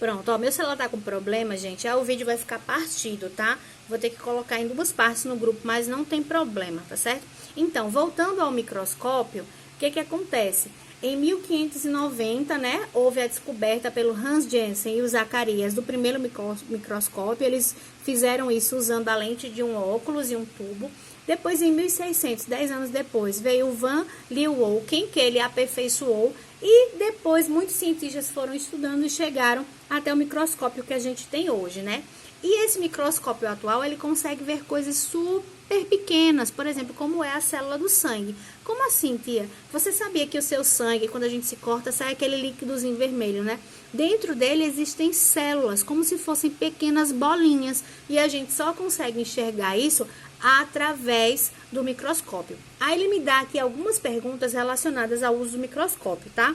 Pronto, ó, meu celular tá com problema, gente. Aí o vídeo vai ficar partido, tá? Vou ter que colocar em duas partes no grupo, mas não tem problema, tá certo? Então, voltando ao microscópio, o que que acontece? Em 1590, né, houve a descoberta pelo Hans Janssen e o Zacarias do primeiro microscópio. Eles fizeram isso usando a lente de um óculos e um tubo. Depois, em 1600, 10 anos depois, veio o Van Leeuwenhoek, que ele aperfeiçoou. E depois, muitos cientistas foram estudando e chegaram até o microscópio que a gente tem hoje, né? E esse microscópio atual, ele consegue ver coisas super pequenas, por exemplo, como é a célula do sangue. Como assim, tia? Você sabia que o seu sangue, quando a gente se corta, sai aquele líquidozinho vermelho, né? Dentro dele existem células, como se fossem pequenas bolinhas, e a gente só consegue enxergar isso através do microscópio. Aí ele me dá aqui algumas perguntas relacionadas ao uso do microscópio, tá?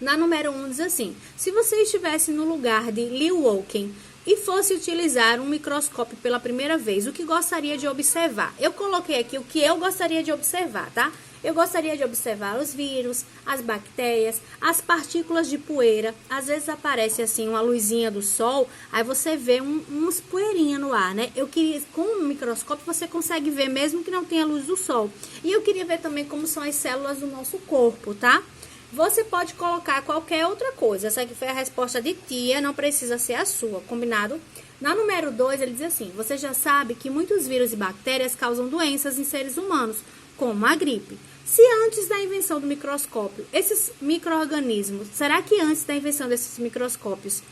Na número 1 diz assim: se você estivesse no lugar de Leeuwenhoek e fosse utilizar um microscópio pela primeira vez, o que gostaria de observar? Eu coloquei aqui o que eu gostaria de observar, tá? Eu gostaria de observar os vírus, as bactérias, as partículas de poeira. Às vezes aparece assim uma luzinha do sol, aí você vê uns poeirinha no ar, né? Eu queria, com o microscópio você consegue ver mesmo que não tenha luz do sol. E eu queria ver também como são as células do nosso corpo, tá? Você pode colocar qualquer outra coisa. Essa aqui foi a resposta de tia, não precisa ser a sua, combinado? Na número 2, ele diz assim: você já sabe que muitos vírus e bactérias causam doenças em seres humanos, como a gripe. Se antes da invenção do microscópio, esses micro-organismos, será que antes da invenção desses microscópios,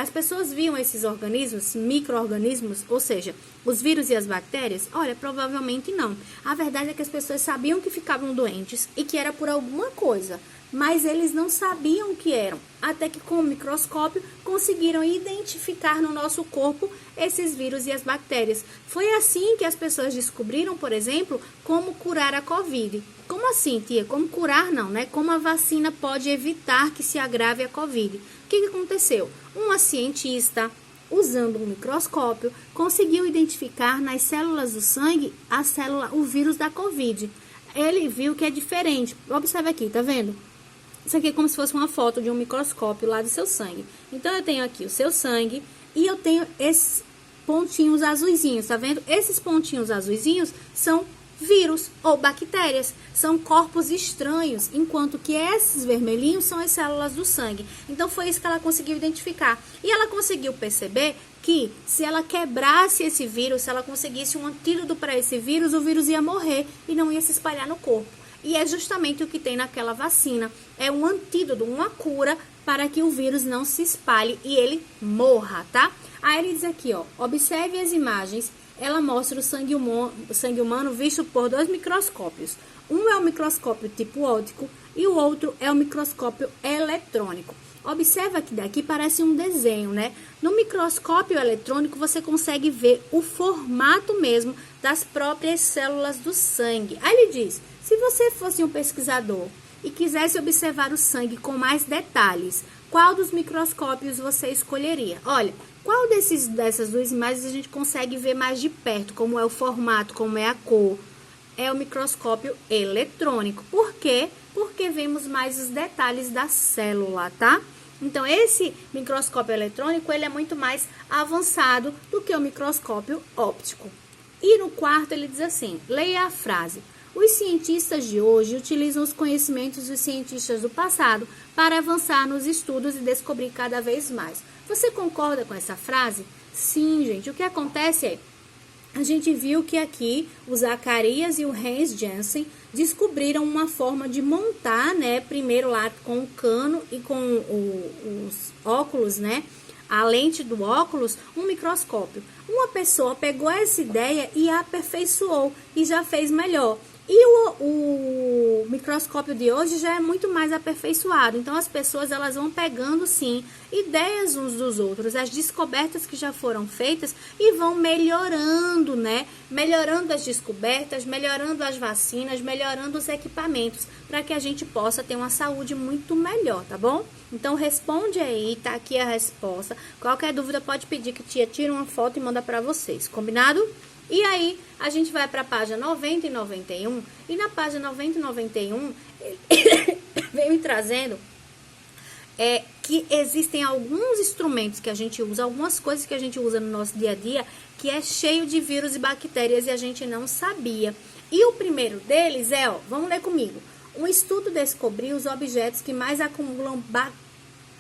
as pessoas viam esses organismos, micro-organismos, ou seja, os vírus e as bactérias? Olha, provavelmente não. A verdade é que as pessoas sabiam que ficavam doentes e que era por alguma coisa, mas eles não sabiam o que eram. Até que com o microscópio conseguiram identificar no nosso corpo esses vírus e as bactérias. Foi assim que as pessoas descobriram, por exemplo, como curar a Covid. Como assim, tia? Como curar não, né? Como a vacina pode evitar que se agrave a Covid. O que aconteceu? Uma cientista, usando um microscópio, conseguiu identificar nas células do sangue o vírus da Covid. Ele viu que é diferente. Observe aqui, tá vendo? Isso aqui é como se fosse uma foto de um microscópio lá do seu sangue. Então, eu tenho aqui o seu sangue e eu tenho esses pontinhos azuisinhos, tá vendo? Esses pontinhos azuisinhos são vírus ou bactérias, são corpos estranhos, enquanto que esses vermelhinhos são as células do sangue. Então, foi isso que ela conseguiu identificar. E ela conseguiu perceber que se ela quebrasse esse vírus, se ela conseguisse um antídoto para esse vírus, o vírus ia morrer e não ia se espalhar no corpo. E é justamente o que tem naquela vacina. É um antídoto, uma cura para que o vírus não se espalhe e ele morra, tá? Aí ele diz aqui, ó, observe as imagens. Ela mostra o sangue humano visto por 2 microscópios. Um é o microscópio tipo óptico e o outro é o microscópio eletrônico. Observa que daqui parece um desenho, né? No microscópio eletrônico você consegue ver o formato mesmo das próprias células do sangue. Aí ele diz: se você fosse um pesquisador e quisesse observar o sangue com mais detalhes, qual dos microscópios você escolheria? Olha, qual dessas duas imagens a gente consegue ver mais de perto, como é o formato, como é a cor? É o microscópio eletrônico. Por quê? Porque vemos mais os detalhes da célula, tá? Então, esse microscópio eletrônico, ele é muito mais avançado do que o microscópio óptico. E no quarto, ele diz assim, leia a frase: os cientistas de hoje utilizam os conhecimentos dos cientistas do passado para avançar nos estudos e descobrir cada vez mais. Você concorda com essa frase? Sim, gente. O que acontece é, a gente viu que aqui o Zacarias e o Hans Janssen descobriram uma forma de montar, né, primeiro lá com o cano e com os óculos, né, a lente do óculos, um microscópio. Uma pessoa pegou essa ideia e a aperfeiçoou e já fez melhor. E o microscópio de hoje já é muito mais aperfeiçoado. Então, as pessoas elas vão pegando, sim, ideias uns dos outros, as descobertas que já foram feitas e vão melhorando, né? Melhorando as descobertas, melhorando as vacinas, melhorando os equipamentos, para que a gente possa ter uma saúde muito melhor, tá bom? Então, responde aí, tá aqui a resposta. Qualquer dúvida pode pedir que tia tire uma foto e manda para vocês, combinado? E aí, a gente vai para a página 90 e 91, e na página 90 e 91, ele vem me trazendo que existem alguns instrumentos que a gente usa, algumas coisas que a gente usa no nosso dia a dia, que é cheio de vírus e bactérias e a gente não sabia. E o primeiro deles é, vamos ler comigo. Um estudo descobriu os objetos que mais acumulam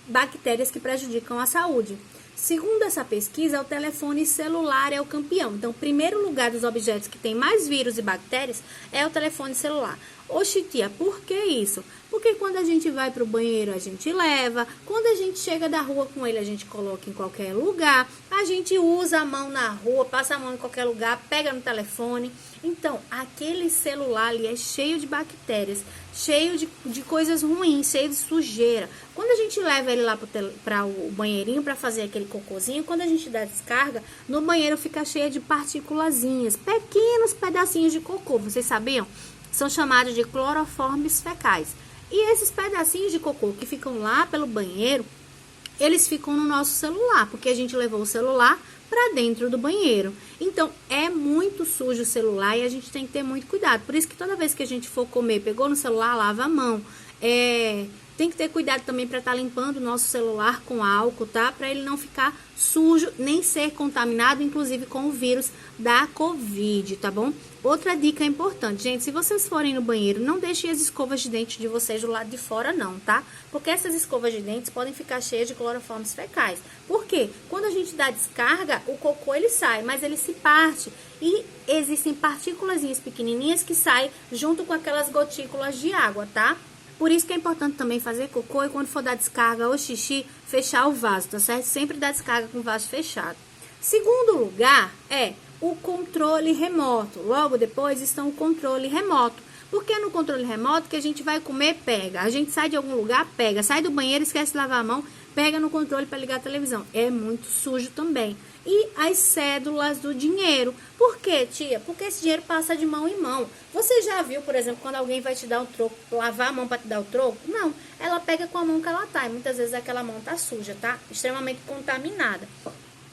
bactérias que prejudicam a saúde. Segundo essa pesquisa, o telefone celular é o campeão. Então, o primeiro lugar dos objetos que tem mais vírus e bactérias é o telefone celular. Oxi, tia, por que isso? Porque quando a gente vai para o banheiro, a gente leva. Quando a gente chega da rua com ele, a gente coloca em qualquer lugar. A gente usa a mão na rua, passa a mão em qualquer lugar, pega no telefone. Então, aquele celular ali é cheio de bactérias, cheio de coisas ruins, cheio de sujeira. Quando a gente leva ele lá para o banheirinho para fazer aquele cocôzinho, quando a gente dá descarga, no banheiro fica cheio de partículazinhas, pequenos pedacinhos de cocô. Vocês sabiam? São chamados de cloroformes fecais. E esses pedacinhos de cocô que ficam lá pelo banheiro, eles ficam no nosso celular, porque a gente levou o celular para dentro do banheiro. Então, é muito sujo o celular e a gente tem que ter muito cuidado. Por isso que toda vez que a gente for comer, pegou no celular, lava a mão. Tem que ter cuidado também para estar limpando o nosso celular com álcool, tá? Para ele não ficar sujo, nem ser contaminado, inclusive com o vírus da Covid, tá bom? Outra dica importante, gente, se vocês forem no banheiro, não deixem as escovas de dente de vocês do lado de fora não, tá? Porque essas escovas de dentes podem ficar cheias de cloroformes fecais. Por quê? Quando a gente dá descarga, o cocô ele sai, mas ele se parte e existem partículazinhas pequenininhas que saem junto com aquelas gotículas de água, tá? Por isso que é importante também fazer cocô e quando for dar descarga ou xixi, fechar o vaso, tá certo? Sempre dar descarga com o vaso fechado. Segundo lugar é o controle remoto. Logo depois estão o controle remoto. Porque é no controle remoto que a gente vai comer, pega. A gente sai de algum lugar, pega. Sai do banheiro, esquece de lavar a mão, pega no controle para ligar a televisão. É muito sujo também. E as cédulas do dinheiro. Por quê, tia? Porque esse dinheiro passa de mão em mão. Você já viu, por exemplo, quando alguém vai te dar um troco, lavar a mão para te dar o troco? Não, ela pega com a mão que ela tá. E muitas vezes aquela mão tá suja, tá? Extremamente contaminada.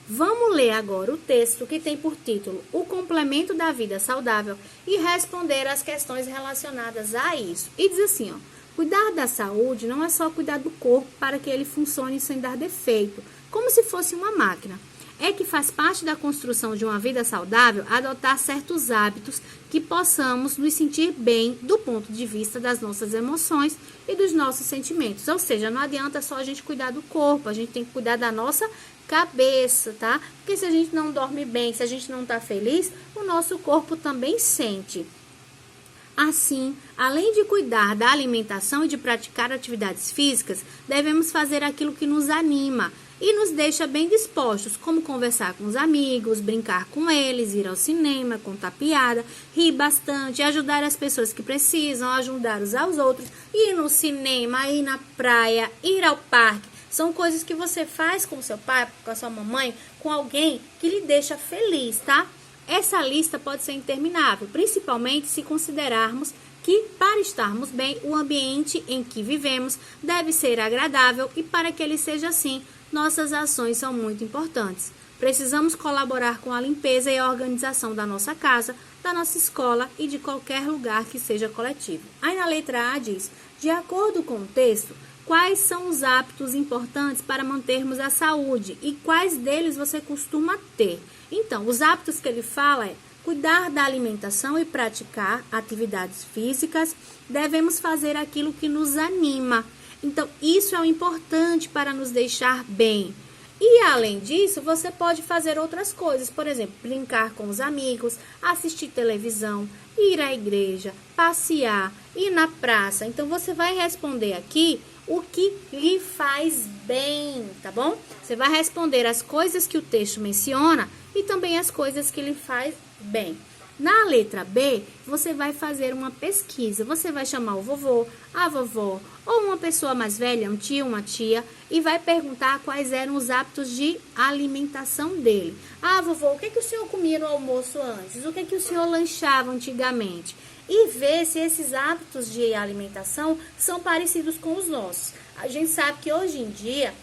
Vamos ler agora o texto que tem por título O Complemento da Vida Saudável e responder às questões relacionadas a isso. E diz assim, cuidar da saúde não é só cuidar do corpo para que ele funcione sem dar defeito, como se fosse uma máquina. É que faz parte da construção de uma vida saudável adotar certos hábitos que possamos nos sentir bem do ponto de vista das nossas emoções e dos nossos sentimentos. Ou seja, não adianta só a gente cuidar do corpo, a gente tem que cuidar da nossa cabeça, tá? Porque se a gente não dorme bem, se a gente não tá feliz, o nosso corpo também sente. Assim, além de cuidar da alimentação e de praticar atividades físicas, devemos fazer aquilo que nos anima e nos deixa bem dispostos, como conversar com os amigos, brincar com eles, ir ao cinema, contar piada, rir bastante, ajudar as pessoas que precisam, ajudar uns aos outros, ir no cinema, ir na praia, ir ao parque. São coisas que você faz com o seu pai, com a sua mamãe, com alguém que lhe deixa feliz, tá? Essa lista pode ser interminável, principalmente se considerarmos que, para estarmos bem, o ambiente em que vivemos deve ser agradável e para que ele seja assim, nossas ações são muito importantes. Precisamos colaborar com a limpeza e a organização da nossa casa, da nossa escola e de qualquer lugar que seja coletivo. Aí na letra A diz, de acordo com o texto, quais são os hábitos importantes para mantermos a saúde e quais deles você costuma ter? Então, os hábitos que ele fala é cuidar da alimentação e praticar atividades físicas. Devemos fazer aquilo que nos anima. Então, isso é o importante para nos deixar bem. E, além disso, você pode fazer outras coisas. Por exemplo, brincar com os amigos, assistir televisão, ir à igreja, passear, ir na praça. Então, você vai responder aqui o que lhe faz bem, tá bom? Você vai responder as coisas que o texto menciona e também as coisas que lhe faz bem. Na letra B, você vai fazer uma pesquisa. Você vai chamar o vovô, a vovó ou uma pessoa mais velha, um tio, uma tia, e vai perguntar quais eram os hábitos de alimentação dele. Ah, vovô, o que o senhor comia no almoço antes? O que o senhor lanchava antigamente? E ver se esses hábitos de alimentação são parecidos com os nossos. A gente sabe que hoje em dia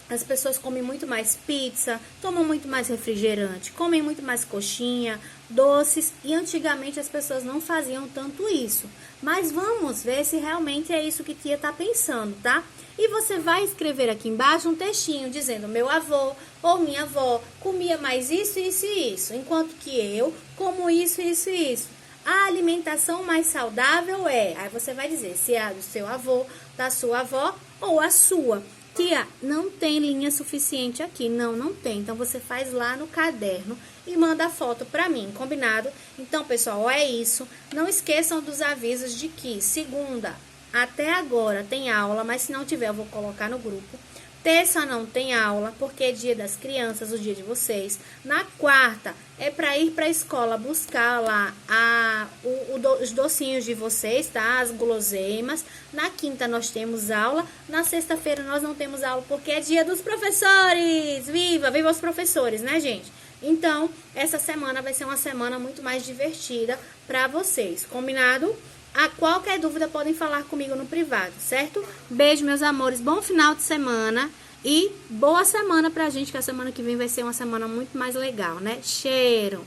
as pessoas comem muito mais pizza, tomam muito mais refrigerante, comem muito mais coxinha, doces, e antigamente as pessoas não faziam tanto isso. Mas vamos ver se realmente é isso que tia tá pensando, tá? E você vai escrever aqui embaixo um textinho dizendo: meu avô ou minha avó comia mais isso, isso e isso, enquanto que eu como isso, isso e isso. A alimentação mais saudável é... Aí você vai dizer se é a do seu avô, da sua avó ou a sua. Tia, não tem linha suficiente aqui. Não, não tem. Então, você faz lá no caderno e manda a foto pra mim, combinado? Então, pessoal, é isso. Não esqueçam dos avisos de que segunda até agora tem aula, mas se não tiver eu vou colocar no grupo. Terça não tem aula, porque é dia das crianças, o dia de vocês. Na quarta é para ir para a escola buscar lá os docinhos de vocês, tá? As guloseimas. Na quinta nós temos aula. Na sexta-feira nós não temos aula, porque é dia dos professores. Viva! Viva os professores, né, gente? Então, essa semana vai ser uma semana muito mais divertida para vocês, combinado? A qualquer dúvida podem falar comigo no privado, certo? Beijo, meus amores, bom final de semana e boa semana pra gente, que a semana que vem vai ser uma semana muito mais legal, né? Cheiro!